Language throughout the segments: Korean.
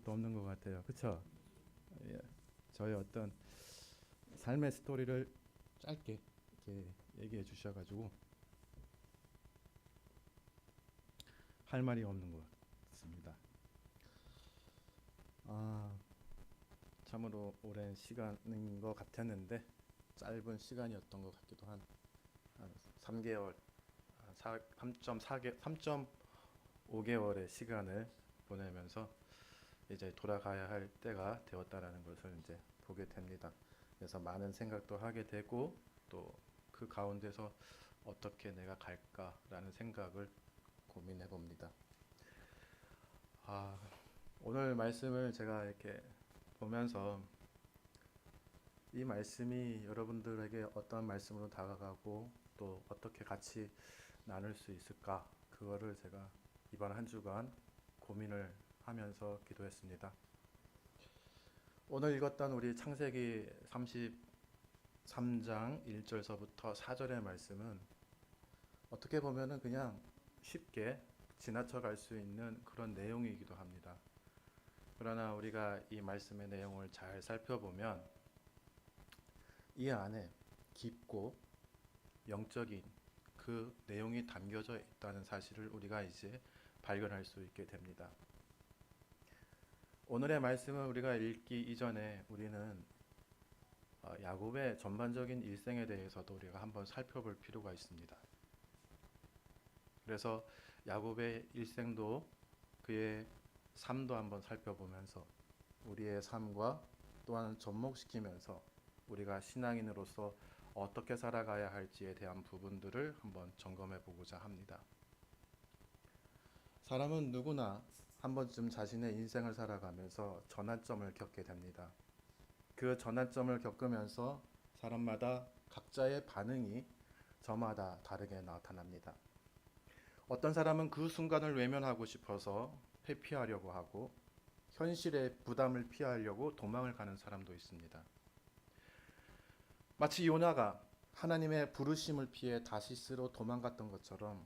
것도 없는 것 같아요. 그쵸? 예. 저의 어떤 삶의 스토리를 짧게 이렇게 얘기해 주셔가지고 할 말이 없는 것 같습니다. 아, 참으로 오랜 시간인 것 같았는데 짧은 시간이었던 것 같기도 한 3개월, 3.4개, 3.5개월의 시간을 보내면서 이제 돌아가야 할 때가 되었다라는 것을 이제 보게 됩니다. 그래서 많은 생각도 하게 되고 또 그 가운데서 어떻게 내가 갈까라는 생각을 고민해 봅니다. 아, 오늘 말씀을 제가 이렇게 보면서 이 말씀이 여러분들에게 어떤 말씀으로 다가가고 또 어떻게 같이 나눌 수 있을까 그거를 제가 이번 한 주간 고민을 하면서 기도했습니다. 오늘 읽었던 우리 창세기 33장 1절서부터 4절의 말씀은 어떻게 보면은 그냥 쉽게 지나쳐 갈 수 있는 그런 내용이기도 합니다. 그러나 우리가 이 말씀의 내용을 잘 살펴보면 이 안에 깊고 영적인 그 내용이 담겨져 있다는 사실을 우리가 이제 발견할 수 있게 됩니다. 오늘의 말씀을 우리가 읽기 이전에 우리는 야곱의 전반적인 일생에 대해서도 우리가 한번 살펴볼 필요가 있습니다. 그래서 야곱의 일생도 그의 삶도 한번 살펴보면서 우리의 삶과 또한 접목시키면서 우리가 신앙인으로서 어떻게 살아가야 할지에 대한 부분들을 한번 점검해 보고자 합니다. 사람은 누구나 한 번쯤 자신의 인생을 살아가면서 전환점을 겪게 됩니다. 그 전환점을 겪으면서 사람마다 각자의 반응이 저마다 다르게 나타납니다. 어떤 사람은 그 순간을 외면하고 싶어서 회피하려고 하고 현실의 부담을 피하려고 도망을 가는 사람도 있습니다. 마치 요나가 하나님의 부르심을 피해 다시스로 도망갔던 것처럼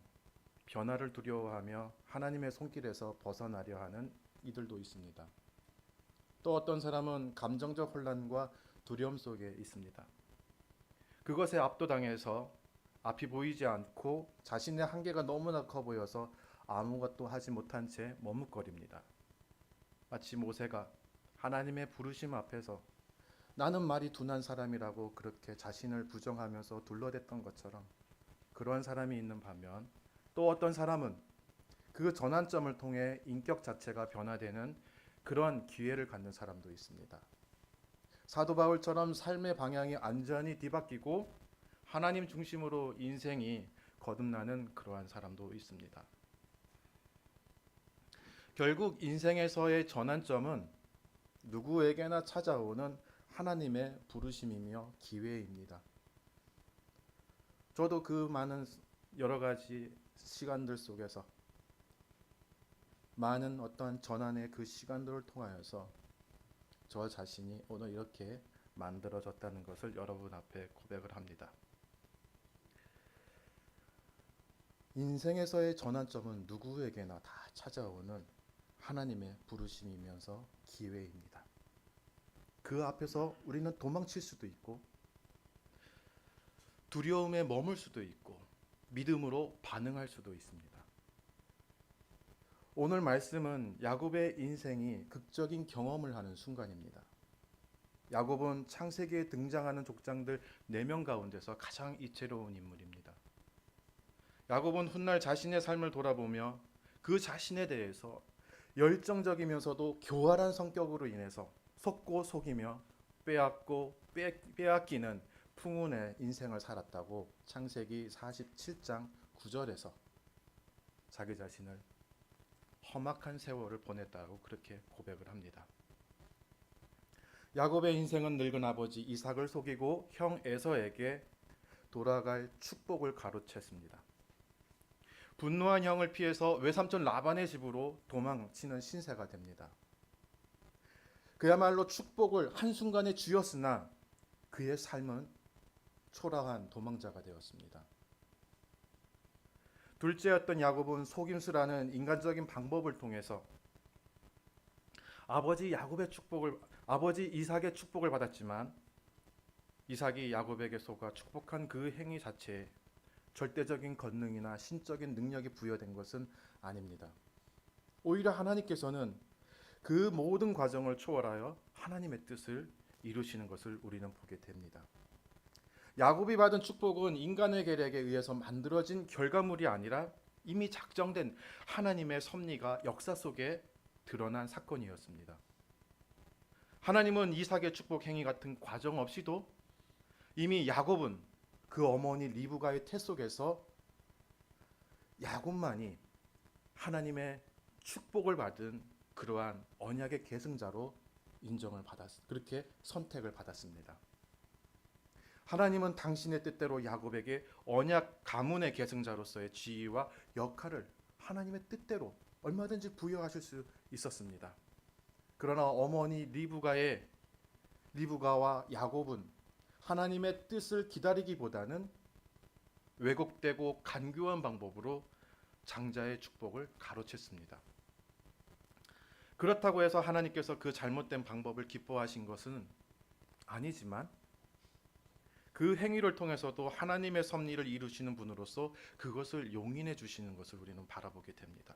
변화를 두려워하며 하나님의 손길에서 벗어나려 하는 이들도 있습니다. 또 어떤 사람은 감정적 혼란과 두려움 속에 있습니다. 그것에 압도당해서 앞이 보이지 않고 자신의 한계가 너무나 커 보여서 아무것도 하지 못한 채 머뭇거립니다. 마치 모세가 하나님의 부르심 앞에서 나는 말이 둔한 사람이라고 그렇게 자신을 부정하면서 둘러댔던 것처럼 그런 사람이 있는 반면 또 어떤 사람은 그 전환점을 통해 인격 자체가 변화되는 그런 기회를 갖는 사람도 있습니다. 사도 바울처럼 삶의 방향이 완전히 뒤바뀌고 하나님 중심으로 인생이 거듭나는 그러한 사람도 있습니다. 결국 인생에서의 전환점은 누구에게나 찾아오는 하나님의 부르심이며 기회입니다. 저도 그 많은 여러 가지 시간들 속에서 많은 어떤 전환의 그 시간들을 통하여서 저 자신이 오늘 이렇게 만들어졌다는 것을 여러분 앞에 고백을 합니다. 인생에서의 전환점은 누구에게나 다 찾아오는 하나님의 부르심이면서 기회입니다. 그 앞에서 우리는 도망칠 수도 있고 두려움에 머물 수도 있고 믿음으로 반응할 수도 있습니다. 오늘 말씀은 야곱의 인생이 극적인 경험을 하는 순간입니다. 야곱은 창세기에 등장하는 족장들 4명 가운데서 가장 이채로운 인물입니다. 야곱은 훗날 자신의 삶을 돌아보며 그 자신에 대해서 열정적이면서도 교활한 성격으로 인해서 속고 속이며 빼앗고 빼앗기는 풍운의 인생을 살았다고 창세기 47장 9절에서 자기 자신을 험악한 세월을 보냈다고 그렇게 고백을 합니다. 야곱의 인생은 늙은 아버지 이삭을 속이고 형 에서에게 돌아갈 축복을 가로챘습니다. 분노한 형을 피해서 외삼촌 라반의 집으로 도망치는 신세가 됩니다. 그야말로 축복을 한순간에 쥐었으나 그의 삶은 초라한 도망자가 되었습니다. 둘째였던 야곱은 속임수라는 인간적인 방법을 통해서 아버지 이삭의 축복을 받았지만 이삭이 야곱에게 속아 축복한 그 행위 자체에 절대적인 권능이나 신적인 능력이 부여된 것은 아닙니다. 오히려 하나님께서는 그 모든 과정을 초월하여 하나님의 뜻을 이루시는 것을 우리는 보게 됩니다. 야곱이 받은 축복은 인간의 계략에 의해서 만들어진 결과물이 아니라 이미 작정된 하나님의 섭리가 역사 속에 드러난 사건이었습니다. 하나님은 이삭의 축복 행위 같은 과정 없이도 이미 야곱은 그 어머니 리브가의 태 속에서 야곱만이 하나님의 축복을 받은 그러한 언약의 계승자로 그렇게 선택을 받았습니다. 하나님은 당신의 뜻대로 야곱에게 언약 가문의 계승자로서의 지위와 역할을 하나님의 뜻대로 얼마든지 부여하실 수 있었습니다. 그러나 어머니 리브가와 야곱은 하나님의 뜻을 기다리기보다는 왜곡되고 간교한 방법으로 장자의 축복을 가로챘습니다. 그렇다고 해서 하나님께서 그 잘못된 방법을 기뻐하신 것은 아니지만 그 행위를 통해서도 하나님의 섭리를 이루시는 분으로서 그것을 용인해 주시는 것을 우리는 바라보게 됩니다.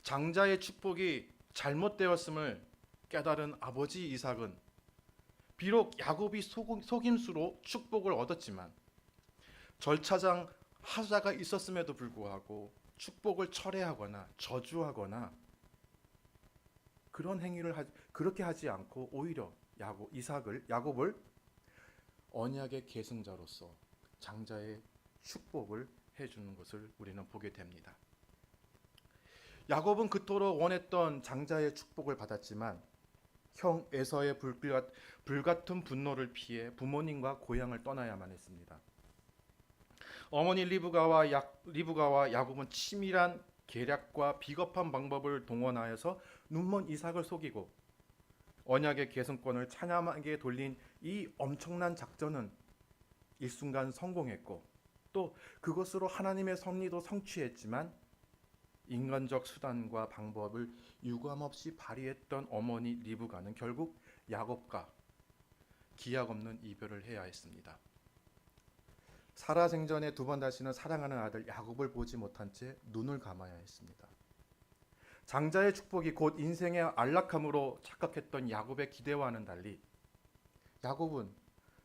장자의 축복이 잘못되었음을 깨달은 아버지 이삭은 비록 야곱이 속임수로 축복을 얻었지만 절차상 하자가 있었음에도 불구하고 축복을 철회하거나 저주하거나 그런 행위를 그렇게 하지 않고 오히려 야곱을 언약의 계승자로서 장자의 축복을 해주는 것을 우리는 보게 됩니다. 야곱은 그토록 원했던 장자의 축복을 받았지만 형 에서의 불같은 분노를 피해 부모님과 고향을 떠나야만 했습니다. 어머니 리브가와 야곱은 치밀한 계략과 비겁한 방법을 동원하여서 눈먼 이삭을 속이고 언약의 계승권을 찬양하게 돌린 이 엄청난 작전은 일순간 성공했고 또 그것으로 하나님의 섭리도 성취했지만 인간적 수단과 방법을 유감없이 발휘했던 어머니 리브가는 결국 야곱과 기약 없는 이별을 해야 했습니다. 살아 생전에 두 번 다시는 사랑하는 아들 야곱을 보지 못한 채 눈을 감아야 했습니다. 장자의 축복이 곧 인생의 안락함으로 착각했던 야곱의 기대와는 달리 야곱은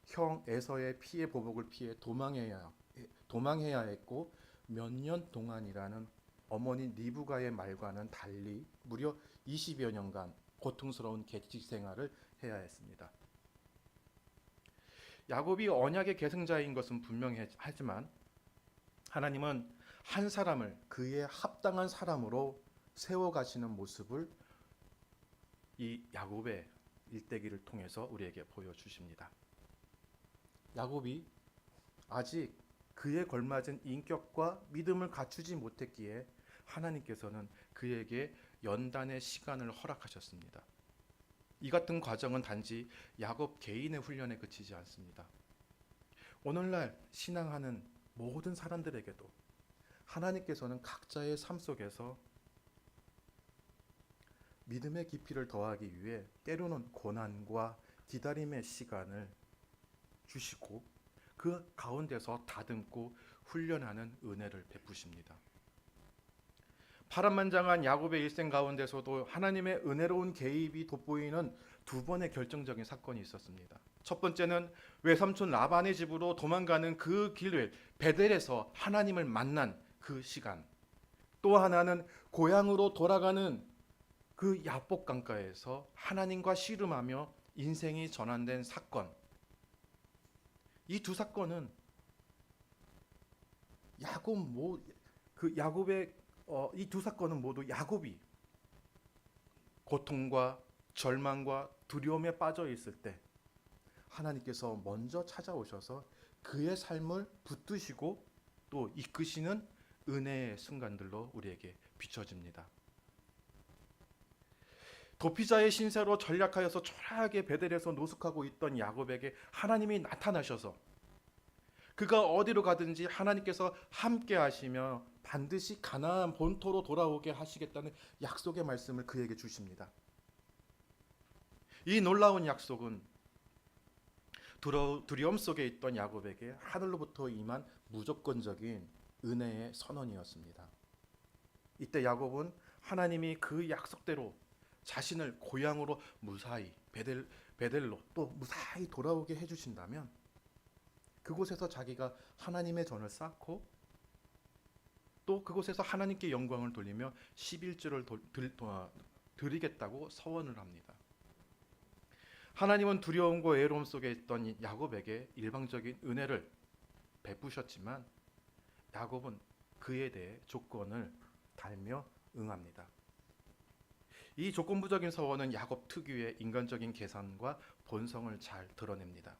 형 에서의 피해 보복을 피해 도망해야 했고 몇 년 동안이라는 어머니 리브가의 말과는 달리 무려 20여 년간 고통스러운 개직 생활을 해야 했습니다. 야곱이 언약의 계승자인 것은 분명하지만 하나님은 한 사람을 그에 합당한 사람으로 세워가시는 모습을 이 야곱의 일대기를 통해서 우리에게 보여주십니다. 야곱이 아직 그에 걸맞은 인격과 믿음을 갖추지 못했기에 하나님께서는 그에게 연단의 시간을 허락하셨습니다. 이 같은 과정은 단지 야곱 개인의 훈련에 그치지 않습니다. 오늘날 신앙하는 모든 사람들에게도 하나님께서는 각자의 삶 속에서 믿음의 깊이를 더하기 위해 때로는 고난과 기다림의 시간을 주시고 그 가운데서 다듬고 훈련하는 은혜를 베푸십니다. 파란만장한 야곱의 일생 가운데서도 하나님의 은혜로운 개입이 돋보이는 두 번의 결정적인 사건이 있었습니다. 첫 번째는 외삼촌 라반의 집으로 도망가는 그 길을 베델에서 하나님을 만난 그 시간. 또 하나는 고향으로 돌아가는 그 야복 강가에서 하나님과 씨름하며 인생이 전환된 사건. 이 두 사건은 이 두 사건은 모두 야곱이 고통과 절망과 두려움에 빠져 있을 때 하나님께서 먼저 찾아오셔서 그의 삶을 붙드시고 또 이끄시는 은혜의 순간들로 우리에게 비춰집니다. 도피자의 신세로 전략하여서 초라하게 베델에서 노숙하고 있던 야곱에게 하나님이 나타나셔서 그가 어디로 가든지 하나님께서 함께 하시며 반드시 가나안 본토로 돌아오게 하시겠다는 약속의 말씀을 그에게 주십니다. 이 놀라운 약속은 두려움 속에 있던 야곱에게 하늘로부터 임한 무조건적인 은혜의 선언이었습니다. 이때 야곱은 하나님이 그 약속대로 자신을 고향으로 무사히 베델로 또 무사히 돌아오게 해주신다면 그곳에서 자기가 하나님의 전을 쌓고 또 그곳에서 하나님께 영광을 돌리며 11조를 드리겠다고 서원을 합니다. 하나님은 두려움과 외로움 속에 있던 야곱에게 일방적인 은혜를 베푸셨지만 야곱은 그에 대해 조건을 달며 응합니다. 이 조건부적인 서원은 야곱 특유의 인간적인 계산과 본성을 잘 드러냅니다.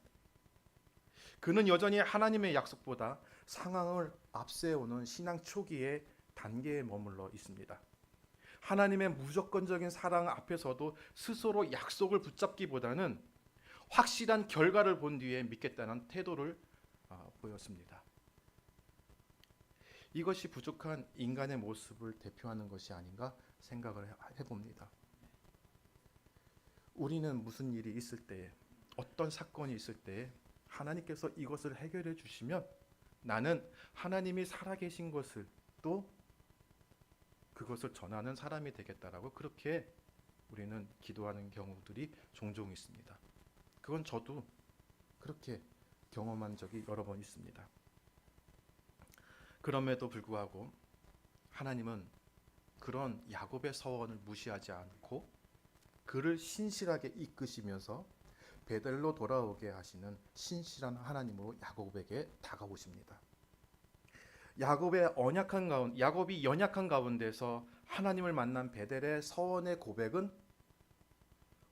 그는 여전히 하나님의 약속보다 상황을 앞세우는 신앙 초기의 단계에 머물러 있습니다. 하나님의 무조건적인 사랑 앞에서도 스스로 약속을 붙잡기보다는 확실한 결과를 본 뒤에 믿겠다는 태도를 보였습니다. 이것이 부족한 인간의 모습을 대표하는 것이 아닌가 생각을 해봅니다. 우리는 무슨 일이 있을 때에 어떤 사건이 있을 때에 하나님께서 이것을 해결해 주시면 나는 하나님이 살아계신 것을 또 그것을 전하는 사람이 되겠다라고 그렇게 우리는 기도하는 경우들이 종종 있습니다. 그건 저도 그렇게 경험한 적이 여러 번 있습니다. 그럼에도 불구하고 하나님은 그런 야곱의 서원을 무시하지 않고 그를 신실하게 이끄시면서 베델로 돌아오게 하시는 신실한 하나님으로 야곱에게 다가오십니다. 야곱이 연약한 가운데서 하나님을 만난 베델의 서원의 고백은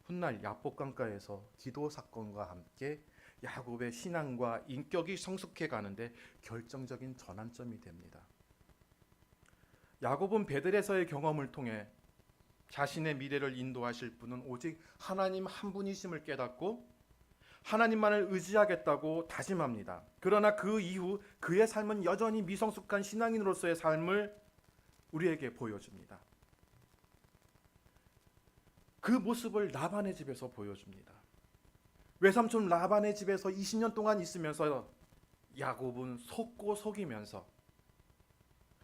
훗날 야복강가에서 기도 사건과 함께 야곱의 신앙과 인격이 성숙해 가는데 결정적인 전환점이 됩니다. 야곱은 베델에서의 경험을 통해 자신의 미래를 인도하실 분은 오직 하나님 한 분이심을 깨닫고 하나님만을 의지하겠다고 다짐합니다. 그러나 그 이후 그의 삶은 여전히 미성숙한 신앙인으로서의 삶을 우리에게 보여줍니다. 그 모습을 라반의 집에서 보여줍니다. 외삼촌 라반의 집에서 20년 동안 있으면서 야곱은 속고 속이면서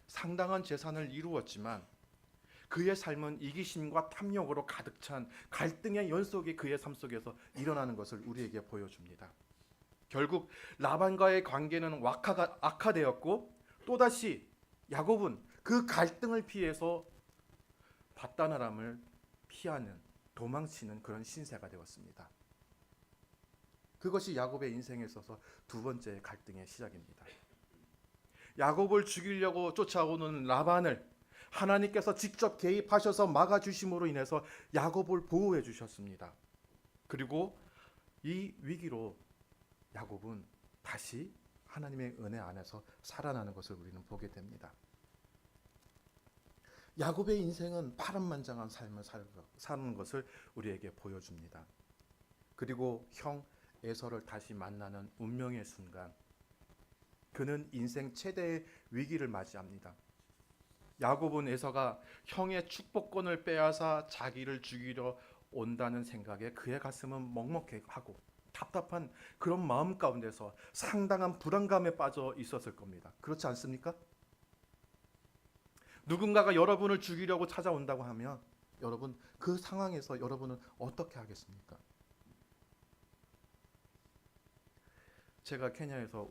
상당한 재산을 이루었지만 그의 삶은 이기심과 탐욕으로 가득 찬 갈등의 연속이 그의 삶 속에서 일어나는 것을 우리에게 보여줍니다. 결국 라반과의 관계는 악화되었고 또다시 야곱은 그 갈등을 피해서 밧다나람을 피하는 도망치는 그런 신세가 되었습니다. 그것이 야곱의 인생에 있어서 두 번째 갈등의 시작입니다. 야곱을 죽이려고 쫓아오는 라반을 하나님께서 직접 개입하셔서 막아주심으로 인해서 야곱을 보호해 주셨습니다. 그리고 이 위기로 야곱은 다시 하나님의 은혜 안에서 살아나는 것을 우리는 보게 됩니다. 야곱의 인생은 파란만장한 삶을 사는 것을 우리에게 보여줍니다. 그리고 형 에서를 다시 만나는 운명의 순간 그는 인생 최대의 위기를 맞이합니다. 야곱은 에서가 형의 축복권을 빼앗아 자기를 죽이려 온다는 생각에 그의 가슴은 먹먹해하고 답답한 그런 마음 가운데서 상당한 불안감에 빠져 있었을 겁니다. 그렇지 않습니까? 누군가가 여러분을 죽이려고 찾아온다고 하면 여러분 그 상황에서 여러분은 어떻게 하겠습니까? 제가 케냐에서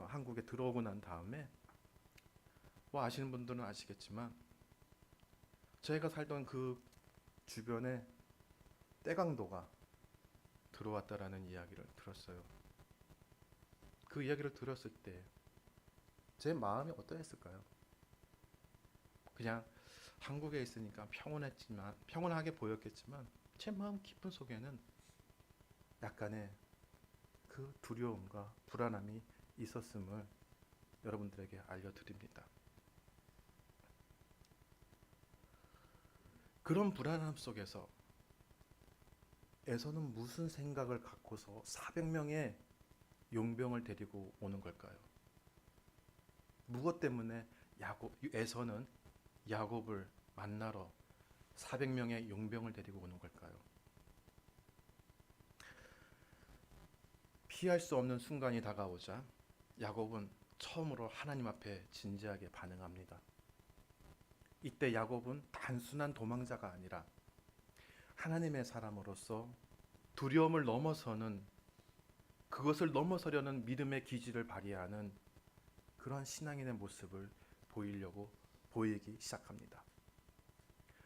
한국에 들어오고 난 다음에 아시는 분들은 아시겠지만 제가 살던 그 주변에 떼강도가 들어왔다라는 이야기를 들었어요. 그 이야기를 들었을 때 제 마음이 어떠했을까요? 그냥 한국에 있으니까 평온하게 보였겠지만 제 마음 깊은 속에는 약간의 그 두려움과 불안함이 있었음을 여러분들에게 알려드립니다. 그런 불안함 속에서 에서는 무슨 생각을 갖고서 400명의 용병을 데리고 오는 걸까요? 무엇 때문에 에서는 야곱을 만나러 400명의 용병을 데리고 오는 걸까요? 피할 수 없는 순간이 다가오자 야곱은 처음으로 하나님 앞에 진지하게 반응합니다. 이때 야곱은 단순한 도망자가 아니라 하나님의 사람으로서 두려움을 넘어서는, 그것을 넘어서려는 믿음의 기질을 발휘하는 그런 신앙인의 모습을 보이기 시작합니다.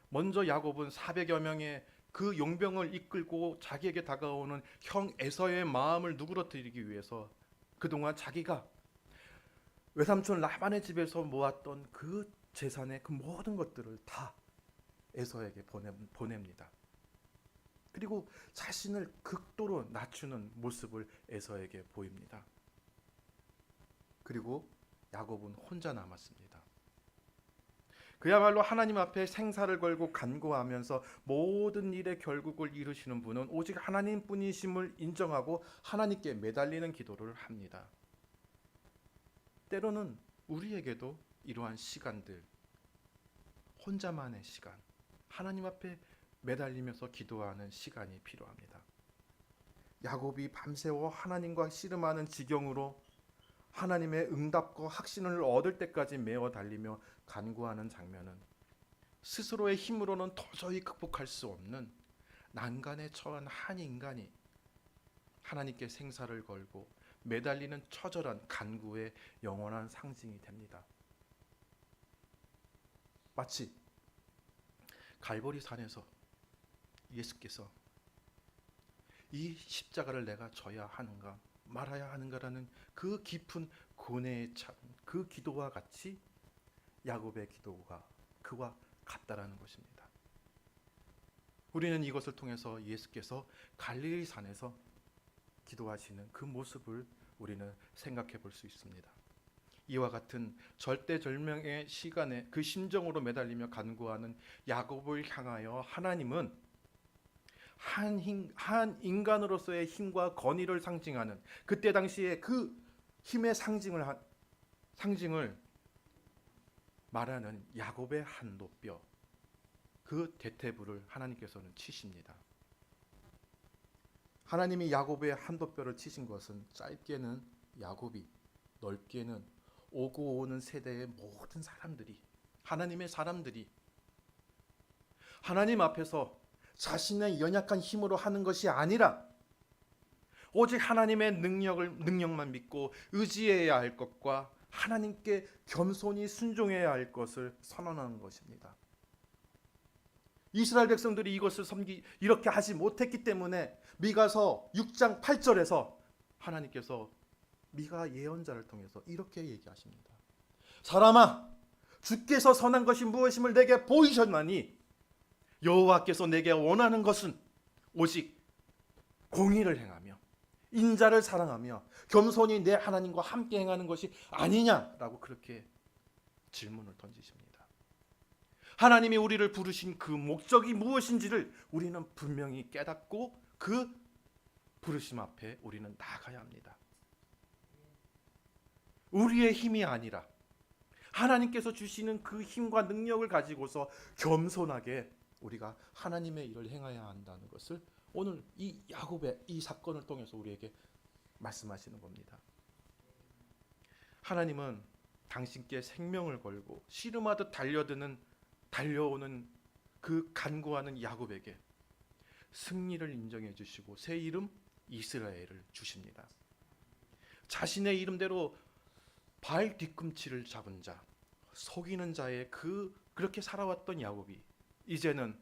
먼저 야곱은 400여 명의 그 용병을 이끌고 자기에게 다가오는 형 에서의 마음을 누그러뜨리기 위해서 그동안 자기가 외삼촌 라반의 집에서 모았던 그 재산의 그 모든 것들을 다 에서에게 보냅니다. 그리고 자신을 극도로 낮추는 모습을 에서에게 보입니다. 그리고 야곱은 혼자 남았습니다. 그야말로 하나님 앞에 생사를 걸고 간구하면서 모든 일의 결국을 이루시는 분은 오직 하나님뿐이심을 인정하고 하나님께 매달리는 기도를 합니다. 때로는 우리에게도 이러한 시간들, 혼자만의 시간, 하나님 앞에 매달리면서 기도하는 시간이 필요합니다. 야곱이 밤새워 하나님과 씨름하는 지경으로 하나님의 응답과 확신을 얻을 때까지 매어 달리며 간구하는 장면은 스스로의 힘으로는 도저히 극복할 수 없는 난간에 처한 한 인간이 하나님께 생사를 걸고 매달리는 처절한 간구의 영원한 상징이 됩니다. 마치 갈보리 산에서 예수께서 이 십자가를 내가 져야 하는가 말아야 하는가라는 그 깊은 고뇌에 찬 그 기도와 같이 야곱의 기도가 그와 같다라는 것입니다. 우리는 이것을 통해서 예수께서 갈릴리 산에서 기도하시는 그 모습을 우리는 생각해 볼 수 있습니다. 이와 같은 절대절명의 시간에 그 심정으로 매달리며 간구하는 야곱을 향하여 하나님은 한 인간으로서의 힘과 권위를 상징하는 그때 당시에 그 힘의 상징을 말하는 야곱의 한도뼈, 그 대퇴부를 하나님께서는 치십니다. 하나님이 야곱의 한도뼈를 치신 것은 짧게는 야곱이, 넓게는 오고 오는 세대의 모든 사람들이, 하나님의 사람들이 하나님 앞에서 자신의 연약한 힘으로 하는 것이 아니라 오직 하나님의 능력만 믿고 의지해야 할 것과 하나님께 겸손히 순종해야 할 것을 선언하는 것입니다. 이스라엘 백성들이 이것을 이렇게 하지 못했기 때문에 미가서 6장 8절에서 하나님께서 미가 예언자를 통해서 이렇게 얘기하십니다. 사람아, 주께서 선한 것이 무엇임을 내게 보이셨나니 여호와께서 내게 원하는 것은 오직 공의를 행하며 인자를 사랑하며 겸손히 내 하나님과 함께 행하는 것이 아니냐라고 그렇게 질문을 던지십니다. 하나님이 우리를 부르신 그 목적이 무엇인지를 우리는 분명히 깨닫고 그 부르심 앞에 우리는 나아가야 합니다. 우리의 힘이 아니라 하나님께서 주시는 그 힘과 능력을 가지고서 겸손하게 우리가 하나님의 일을 행해야 한다는 것을 오늘 이 야곱의 이 사건을 통해서 우리에게 말씀하시는 겁니다. 하나님은 당신께 생명을 걸고 씨름하듯 달려오는 그 간구하는 야곱에게 승리를 인정해 주시고 새 이름 이스라엘을 주십니다. 자신의 이름대로 발 뒤꿈치를 잡은 자, 속이는 자의 그렇게 살아왔던 야곱이 이제는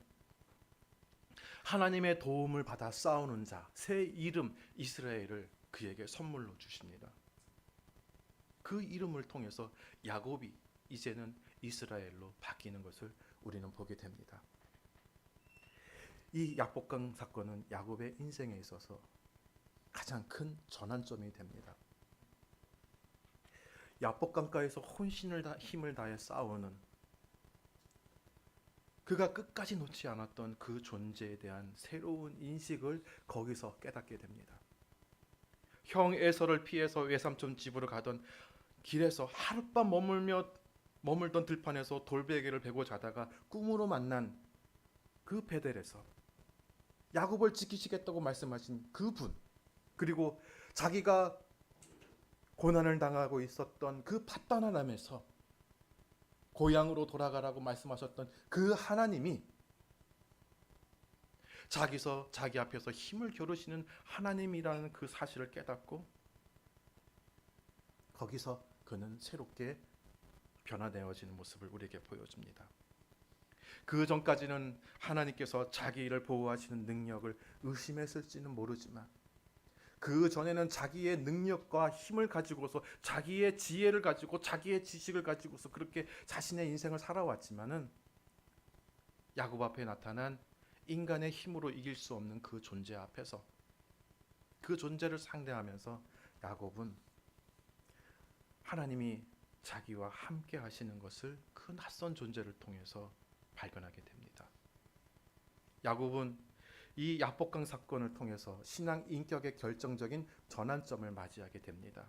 하나님의 도움을 받아 싸우는 자, 새 이름 이스라엘을 그에게 선물로 주십니다. 그 이름을 통해서 야곱이 이제는 이스라엘로 바뀌는 것을 우리는 보게 됩니다. 이 약복강 사건은 야곱의 인생에 있어서 가장 큰 전환점이 됩니다. 야복강가에서 힘을 다해 싸우는 그가 끝까지 놓지 않았던 그 존재에 대한 새로운 인식을 거기서 깨닫게 됩니다. 형 에서를 피해서 외삼촌 집으로 가던 길에서 하룻밤 머물던 들판에서 돌베개를 베고 자다가 꿈으로 만난 그 베델에서 야곱을 지키시겠다고 말씀하신 그분, 그리고 자기가 고난을 당하고 있었던 그 팟단 아람에서 고향으로 돌아가라고 말씀하셨던 그 하나님이 자기 앞에서 힘을 겨루시는 하나님이라는 그 사실을 깨닫고 거기서 그는 새롭게 변화되어지는 모습을 우리에게 보여줍니다. 그 전까지는 하나님께서 자기 일을 보호하시는 능력을 의심했을지는 모르지만 그 전에는 자기의 능력과 힘을 가지고서 자기의 지혜를 가지고 자기의 지식을 가지고서 그렇게 자신의 인생을 살아왔지만은 야곱 앞에 나타난 인간의 힘으로 이길 수 없는 그 존재 앞에서 그 존재를 상대하면서 야곱은 하나님이 자기와 함께 하시는 것을 그 낯선 존재를 통해서 발견하게 됩니다. 야곱은 이 야복강 사건을 통해서 신앙 인격의 결정적인 전환점을 맞이하게 됩니다.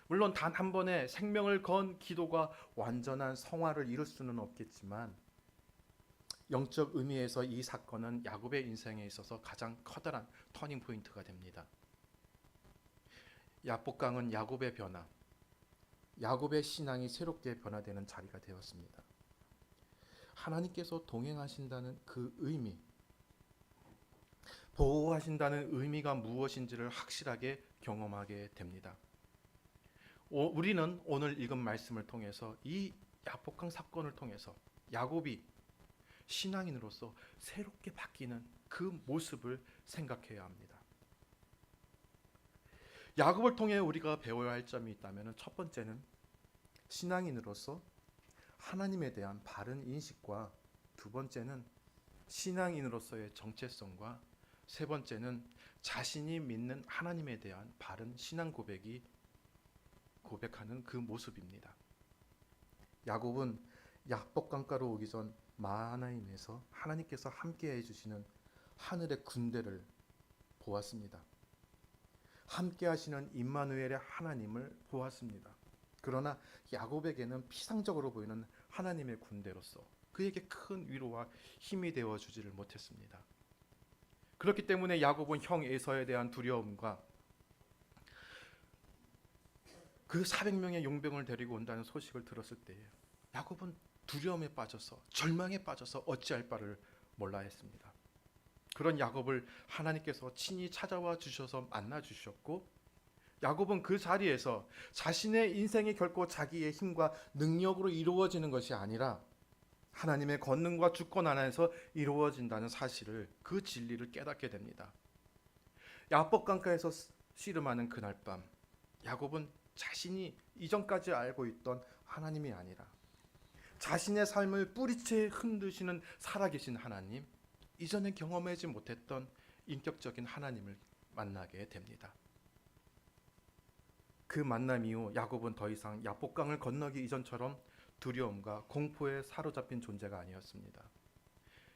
물론 단 한 번의 생명을 건 기도가 완전한 성화를 이룰 수는 없겠지만 영적 의미에서 이 사건은 야곱의 인생에 있어서 가장 커다란 터닝 포인트가 됩니다. 야복강은 야곱의 변화, 야곱의 신앙이 새롭게 변화되는 자리가 되었습니다. 하나님께서 동행하신다는 그 의미, 보호하신다는 의미가 무엇인지를 확실하게 경험하게 됩니다. 우리는 오늘 읽은 말씀을 통해서 이 야복강 사건을 통해서 야곱이 신앙인으로서 새롭게 바뀌는 그 모습을 생각해야 합니다. 야곱을 통해 우리가 배워야 할 점이 있다면 첫 번째는 신앙인으로서 하나님에 대한 바른 인식과 두 번째는 신앙인으로서의 정체성과 세 번째는 자신이 믿는 하나님에 대한 바른 신앙 고백하는 그 모습입니다. 야곱은 야복강가로 오기 전 마하나임에서 하나님께서 함께해 주시는 하늘의 군대를 보았습니다. 함께 하시는 임마누엘의 하나님을 보았습니다. 그러나 야곱에게는 피상적으로 보이는 하나님의 군대로서 그에게 큰 위로와 힘이 되어 주지를 못했습니다. 그렇기 때문에 야곱은 형 에서에 대한 두려움과 그 400명의 용병을 데리고 온다는 소식을 들었을 때에 야곱은 두려움에 빠져서 절망에 빠져서 어찌할 바를 몰라 했습니다. 그런 야곱을 하나님께서 친히 찾아와 주셔서 만나 주셨고 야곱은 그 자리에서 자신의 인생이 결코 자기의 힘과 능력으로 이루어지는 것이 아니라 하나님의 권능과 주권 안에서 이루어진다는 사실을 그 진리를 깨닫게 됩니다. 야복강가에서 씨름하는 그날 밤 야곱은 자신이 이전까지 알고 있던 하나님이 아니라 자신의 삶을 뿌리채 흔드시는 살아계신 하나님, 이전에 경험하지 못했던 인격적인 하나님을 만나게 됩니다. 그 만남 이후 야곱은 더 이상 야복강을 건너기 이전처럼 두려움과 공포에 사로잡힌 존재가 아니었습니다.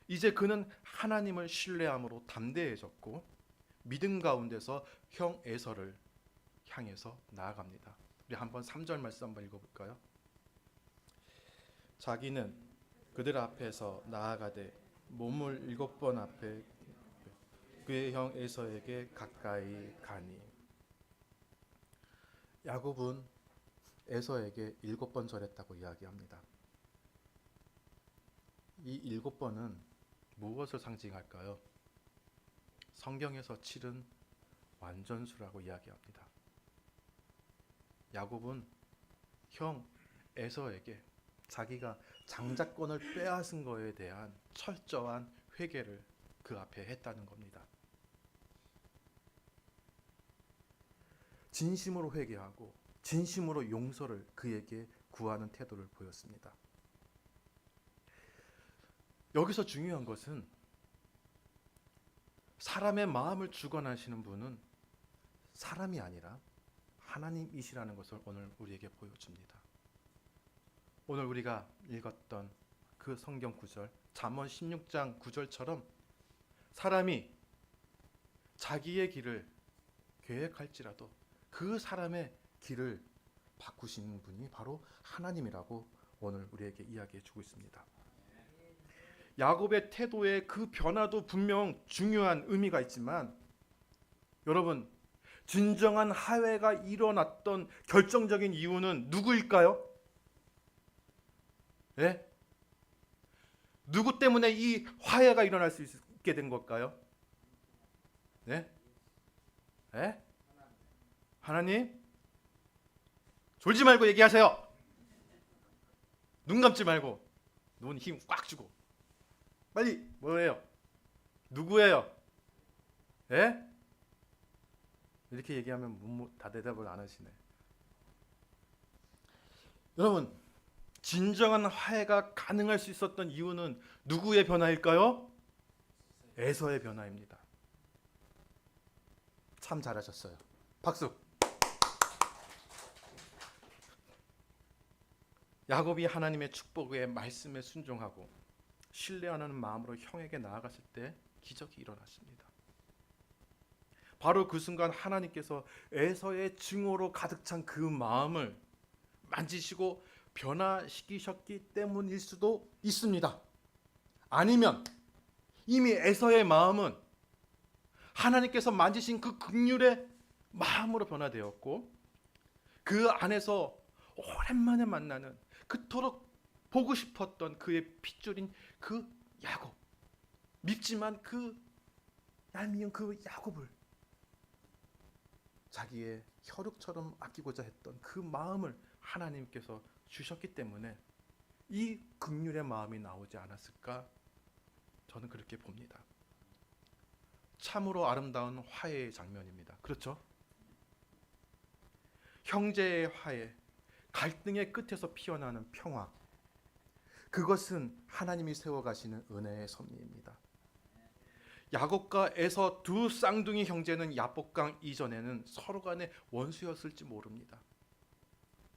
이제 그는 하나님을 신뢰함으로 담대해졌고 믿음 가운데서 형 에서를 향해서 나아갑니다. 우리 한번 3절 말씀 한번 읽어볼까요? 자기는 그들 앞에서 나아가되 몸을 7번 앞에 그의 형 에서에게 가까이 가니. 야곱은 에서에게 7번 절했다고 이야기합니다. 이 7번은 무엇을 상징할까요? 성경에서 치른 완전수라고 이야기합니다. 야곱은 형 에서에게 자기가 장자권을 빼앗은 것에 대한 철저한 회개를 그 앞에 했다는 겁니다. 진심으로 회개하고 진심으로 용서를 그에게 구하는 태도를 보였습니다. 여기서 중요한 것은 사람의 마음을 주관하시는 분은 사람이 아니라 하나님이시라는 것을 오늘 우리에게 보여줍니다. 오늘 우리가 읽었던 그 성경 구절, 잠언 16장 9절처럼 사람이 자기의 길을 계획할지라도 그 사람의 길을 바꾸시는 분이 바로 하나님이라고 오늘 우리에게 이야기해 주고 있습니다. 야곱의 태도의 그 변화도 분명 중요한 의미가 있지만 여러분, 진정한 화해가 일어났던 결정적인 이유는 누구일까요? 예? 누구 때문에 이 화해가 일어날 수 있게 된 걸까요? 네? 예? 하나님? 졸지 말고 얘기하세요. 눈 감지 말고. 눈 힘 꽉 주고. 빨리 뭐예요? 누구예요? 예? 이렇게 얘기하면 다 대답을 안 하시네. 여러분, 진정한 화해가 가능할 수 있었던 이유는 누구의 변화일까요? 에서의 변화입니다. 참 잘하셨어요. 박수. 야곱이 하나님의 축복의 말씀에 순종하고 신뢰하는 마음으로 형에게 나아갔을 때 기적이 일어났습니다. 바로 그 순간 하나님께서 에서의 증오로 가득 찬 그 마음을 만지시고 변화시키셨기 때문일 수도 있습니다. 아니면 이미 에서의 마음은 하나님께서 만지신 그 긍휼의 마음으로 변화되었고 그 안에서 오랜만에 만나는 그토록 보고 싶었던 그의 핏줄인 그 야곱, 밉지만 그 얄미운 그 야곱을 자기의 혈육처럼 아끼고자 했던 그 마음을 하나님께서 주셨기 때문에 이 긍휼의 마음이 나오지 않았을까? 저는 그렇게 봅니다. 참으로 아름다운 화해의 장면입니다. 그렇죠? 형제의 화해, 갈등의 끝에서 피어나는 평화, 그것은 하나님이 세워가시는 은혜의 섭리입니다. 야곱과 에서 두 쌍둥이 형제는 야복강 이전에는 서로 간의 원수였을지 모릅니다.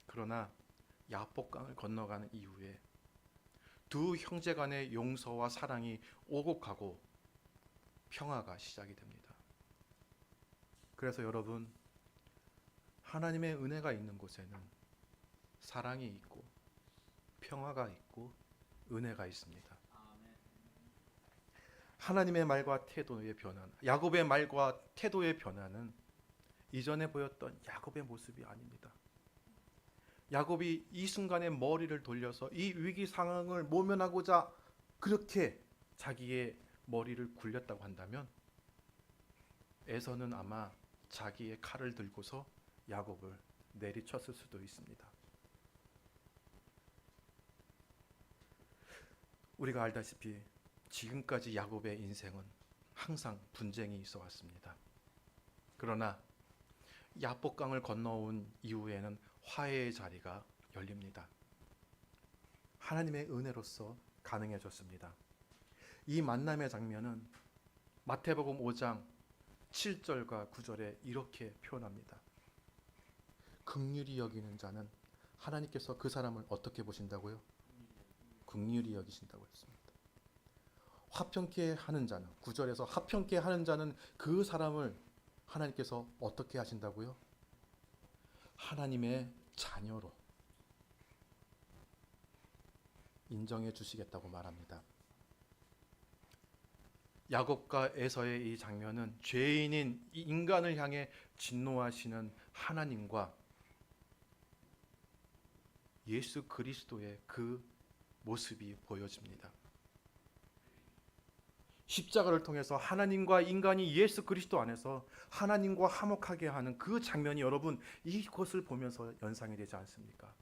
그러나 야복강을 건너가는 이후에 두 형제 간의 용서와 사랑이 오고 가고 평화가 시작이 됩니다. 그래서 여러분, 하나님의 은혜가 있는 곳에는 사랑이 있고 평화가 있고 은혜가 있습니다. 하나님의 말과 태도의 변화, 야곱의 말과 태도의 변화는 이전에 보였던 야곱의 모습이 아닙니다. 야곱이 이 순간에 머리를 돌려서 이 위기 상황을 모면하고자 그렇게 자기의 머리를 굴렸다고 한다면 에서는 아마 자기의 칼을 들고서 야곱을 내리쳤을 수도 있습니다. 우리가 알다시피 지금까지 야곱의 인생은 항상 분쟁이 있어 왔습니다. 그러나 야복강을 건너온 이후에는 화해의 자리가 열립니다. 하나님의 은혜로서 가능해졌습니다. 이 만남의 장면은 마태복음 5장 7절과 9절에 이렇게 표현합니다. 긍휼히 여기는 자는 하나님께서 그 사람을 어떻게 보신다고요? 긍휼히 여기신다고 했습니다. 화평케 하는 자는 9절에서 화평케 하는 자는 그 사람을 하나님께서 어떻게 하신다고요? 하나님의 자녀로 인정해 주시겠다고 말합니다. 야곱과 에서의 이 장면은 죄인인 이 인간을 향해 진노하시는 하나님과 예수 그리스도의 그 모습이 보여집니다. 십자가를 통해서 하나님과 인간이 예수 그리스도 안에서 하나님과 화목하게 하는 그 장면이 여러분 이것을 보면서 연상이 되지 않습니까?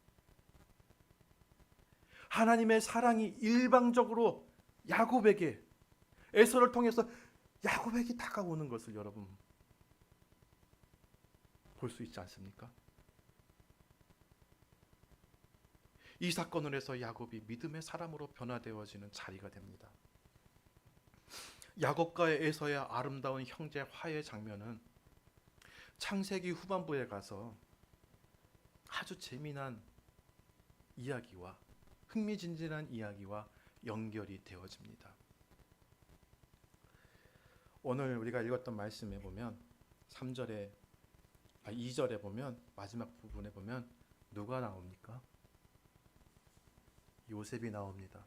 하나님의 사랑이 일방적으로 야곱에게 에서를 통해서 야곱에게 다가오는 것을 여러분 볼 수 있지 않습니까? 이 사건을 해서 야곱이 믿음의 사람으로 변화되어지는 자리가 됩니다. 야곱과 에서의 아름다운 형제 화해 장면은 창세기 후반부에 가서 아주 재미난 이야기와 흥미진진한 이야기와 연결이 되어집니다. 오늘 우리가 읽었던 말씀에 보면 2절에 보면 마지막 부분에 보면 누가 나옵니까? 요셉이 나옵니다.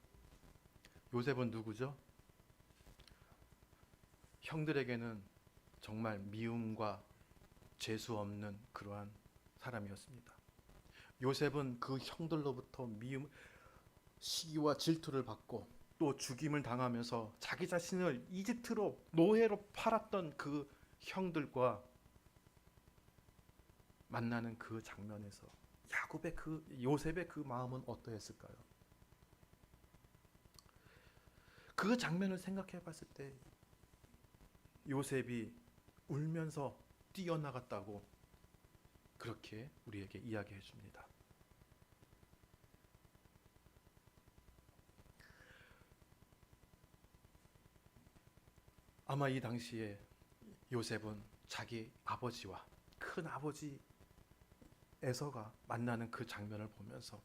요셉은 누구죠? 형들에게는 정말 미움과 재수 없는 그러한 사람이었습니다. 요셉은 그 형들로부터 미움, 시기와 질투를 받고 또 죽임을 당하면서 자기 자신을 이집트로 노예로 팔았던 그 형들과 만나는 그 장면에서 요셉의 그 마음은 어떠했을까요? 그 장면을 생각해 봤을 때 요셉이 울면서 뛰어나갔다고 그렇게 우리에게 이야기해 줍니다. 아마 이 당시에 요셉은 자기 아버지와 큰 아버지 에서가 만나는 그 장면을 보면서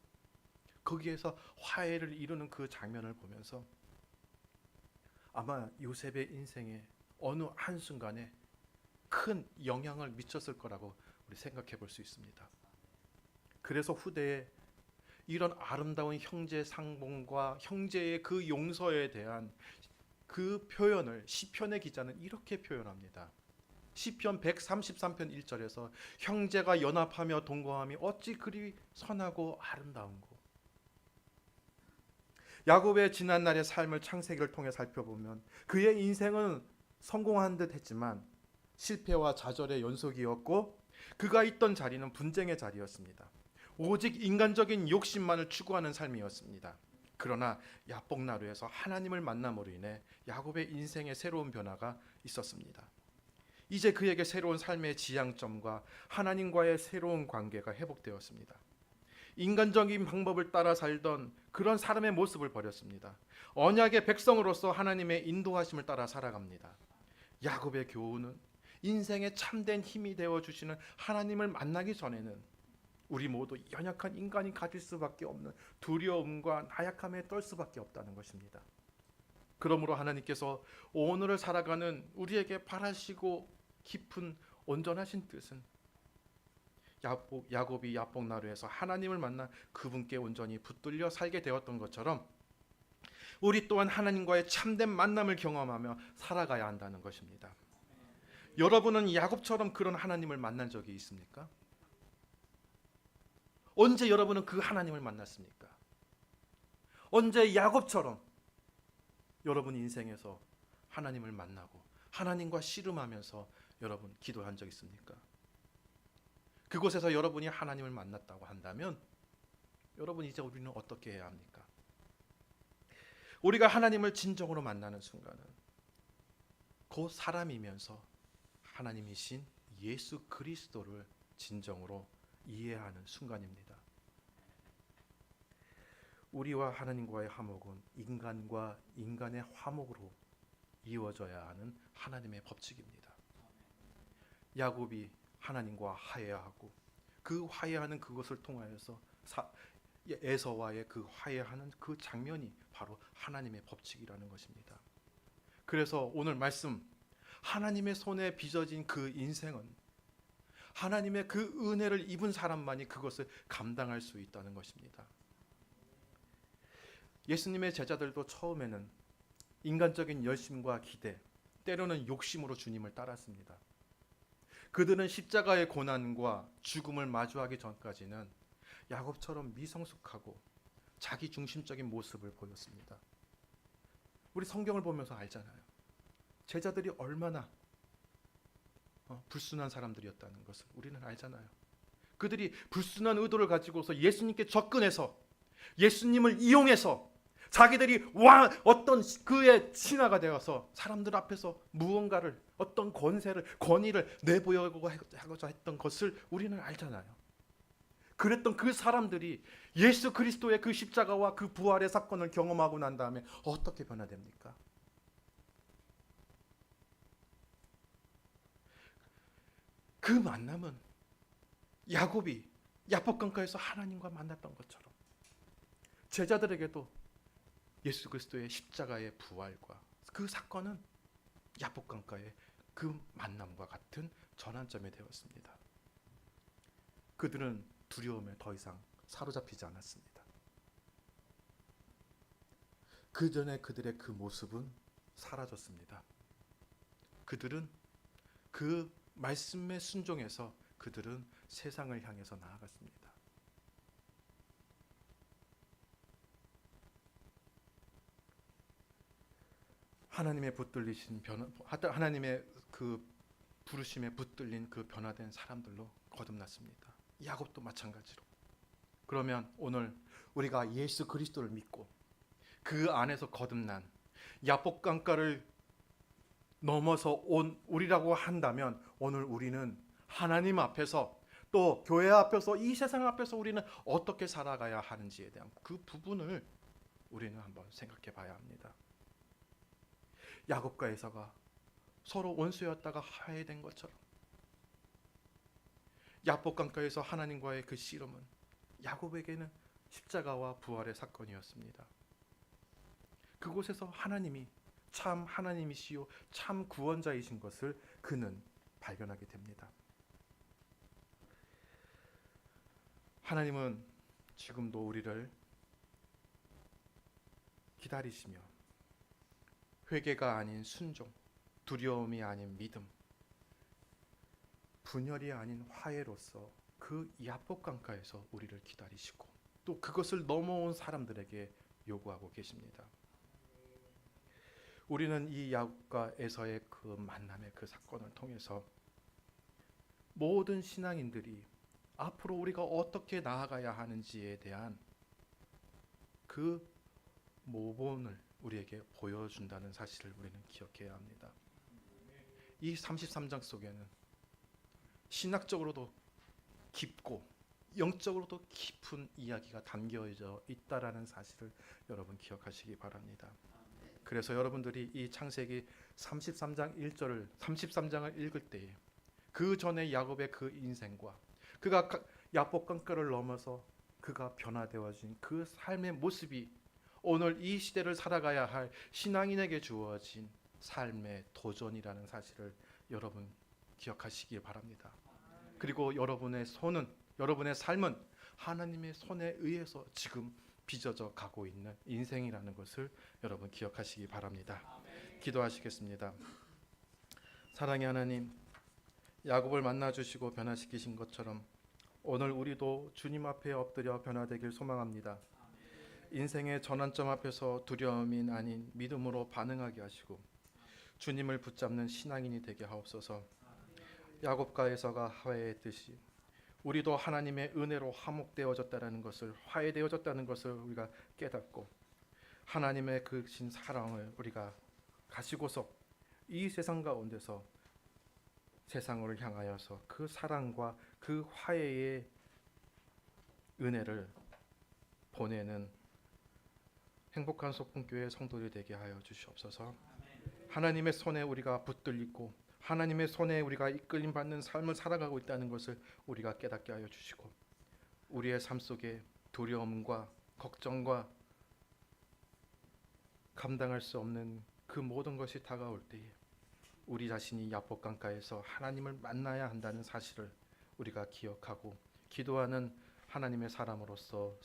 거기에서 화해를 이루는 그 장면을 보면서 아마 요셉의 인생에 어느 한순간에 큰 영향을 미쳤을 거라고 우리 생각해 볼 수 있습니다. 그래서 후대에 이런 아름다운 형제 상봉과 형제의 그 용서에 대한 그 표현을 시편의 기자는 이렇게 표현합니다. 시편 133편 1절에서 형제가 연합하며 동거함이 어찌 그리 선하고 아름다운고. 야곱의 지난날의 삶을 창세기를 통해 살펴보면 그의 인생은 성공한 듯 했지만 실패와 좌절의 연속이었고 그가 있던 자리는 분쟁의 자리였습니다. 오직 인간적인 욕심만을 추구하는 삶이었습니다. 그러나 야복나루에서 하나님을 만남으로 인해 야곱의 인생에 새로운 변화가 있었습니다. 이제 그에게 새로운 삶의 지향점과 하나님과의 새로운 관계가 회복되었습니다. 인간적인 방법을 따라 살던 그런 사람의 모습을 버렸습니다. 언약의 백성으로서 하나님의 인도하심을 따라 살아갑니다. 야곱의 교훈은 인생의 참된 힘이 되어주시는 하나님을 만나기 전에는 우리 모두 연약한 인간이 가질 수밖에 없는 두려움과 나약함에 떨 수밖에 없다는 것입니다. 그러므로 하나님께서 오늘을 살아가는 우리에게 바라시고 깊은 온전하신 뜻은 야곱이 야복나루에서 하나님을 만나 그분께 온전히 붙들려 살게 되었던 것처럼 우리 또한 하나님과의 참된 만남을 경험하며 살아가야 한다는 것입니다. 여러분은 야곱처럼 그런 하나님을 만난 적이 있습니까? 언제 여러분은 그 하나님을 만났습니까? 언제 야곱처럼 여러분 인생에서 하나님을 만나고 하나님과 씨름하면서 여러분 기도한 적 있습니까? 그곳에서 여러분이 하나님을 만났다고 한다면 여러분 이제 우리는 어떻게 해야 합니까? 우리가 하나님을 진정으로 만나는 순간은 그 사람이면서 하나님이신 예수 그리스도를 진정으로 이해하는 순간입니다. 우리와 하나님과의 화목은 인간과 인간의 화목으로 이루어져야 하는 하나님의 법칙입니다. 야곱이 하나님과 화해하고 그 화해하는 그것을 통하여서 에서와의 그 화해하는 그 장면이 바로 하나님의 법칙이라는 것입니다. 그래서 오늘 말씀 하나님의 손에 빚어진 그 인생은 하나님의 그 은혜를 입은 사람만이 그것을 감당할 수 있다는 것입니다. 예수님의 제자들도 처음에는 인간적인 열심과 기대, 때로는 욕심으로 주님을 따랐습니다. 그들은 십자가의 고난과 죽음을 마주하기 전까지는 야곱처럼 미성숙하고 자기 중심적인 모습을 보였습니다. 우리 성경을 보면서 알잖아요. 제자들이 얼마나 불순한 사람들이었다는 것을 우리는 알잖아요. 그들이 불순한 의도를 가지고서 예수님께 접근해서 예수님을 이용해서 자기들이 어떤 그의 신하가 되어서 사람들 앞에서 무언가를 어떤 권위를 내보여고자 했던 것을 우리는 알잖아요. 그랬던 그 사람들이 예수 그리스도의 그 십자가와 그 부활의 사건을 경험하고 난 다음에 어떻게 변화됩니까? 그 만남은 야곱이 야복강가에서 하나님과 만났던 것처럼 제자들에게도 예수 그리스도의 십자가의 부활과 그 사건은 야복강가의 그 만남과 같은 전환점이 되었습니다. 그들은 두려움에 더 이상 사로잡히지 않았습니다. 그 전에 그들의 그 모습은 사라졌습니다. 그들은 그 말씀에 순종해서 그들은 세상을 향해서 나아갔습니다. 하나님의 붙들리신 하나님의 그 부르심에 붙들린 그 변화된 사람들로 거듭났습니다. 야곱도 마찬가지로. 그러면 오늘 우리가 예수 그리스도를 믿고 그 안에서 거듭난 야복강가를 넘어서 온 우리라고 한다면 오늘 우리는 하나님 앞에서 또 교회 앞에서 이 세상 앞에서 우리는 어떻게 살아가야 하는지에 대한 그 부분을 우리는 한번 생각해 봐야 합니다. 야곱과 에서가 서로 원수였다가 화해된 것처럼 야복강가에서 하나님과의 그 씨름은 야곱에게는 십자가와 부활의 사건이었습니다. 그곳에서 하나님이 참 하나님이시요 참 구원자이신 것을 그는 발견하게 됩니다. 하나님은 지금도 우리를 기다리시며 회개가 아닌 순종, 두려움이 아닌 믿음, 분열이 아닌 화해로서 그 야복강가에서 우리를 기다리시고 또 그것을 넘어온 사람들에게 요구하고 계십니다. 우리는 이 야곱과 에서의 그 만남의 그 사건을 통해서 모든 신앙인들이 앞으로 우리가 어떻게 나아가야 하는지에 대한 그 모본을 우리에게 보여준다는 사실을 우리는 기억해야 합니다. 이 33장 속에는 신학적으로도 깊고 영적으로도 깊은 이야기가 담겨져 있다라는 사실을 여러분 기억하시기 바랍니다. 그래서 여러분들이 이 창세기 33장 1절을 33장을 읽을 때에 그 전에 야곱의 그 인생과 그가 야복강가를 넘어서 그가 변화되어진 그 삶의 모습이 오늘 이 시대를 살아가야 할 신앙인에게 주어진 삶의 도전이라는 사실을 여러분 기억하시길 바랍니다. 그리고 여러분의 삶은 하나님의 손에 의해서 지금 빚어져 가고 있는 인생이라는 것을 여러분 기억하시기 바랍니다. 기도하시겠습니다. 사랑의 하나님, 야곱을 만나 주시고 변화시키신 것처럼 오늘 우리도 주님 앞에 엎드려 변화되길 소망합니다. 인생의 전환점 앞에서 두려움이 아닌 믿음으로 반응하게 하시고 주님을 붙잡는 신앙인이 되게 하옵소서. 야곱과 에서가 화해했듯이 우리도 하나님의 은혜로 화목되어졌다는 것을, 화해되어졌다는 것을 우리가 깨닫고 하나님의 그 신 사랑을 우리가 가지고서 이 세상 가운데서 세상을 향하여서 그 사랑과 그 화해의 은혜를 보내는 행복한 소풍교회 성도들이 되게 하여 주시옵소서. 하나님의 손에 우리가 붙들리고 하나님의 손에 우리가 이끌림 받는 삶을 살아가고 있다는 것을 우리가 깨닫게 하여 주시고 우리의 삶 속에 두려움과 걱정과 감당할 수 없는 그 모든 것이 다가올 때에 우리 자신이 야복강가에서 하나님을 만나야 한다는 사실을 우리가 기억하고 기도하는 하나님의 사람으로서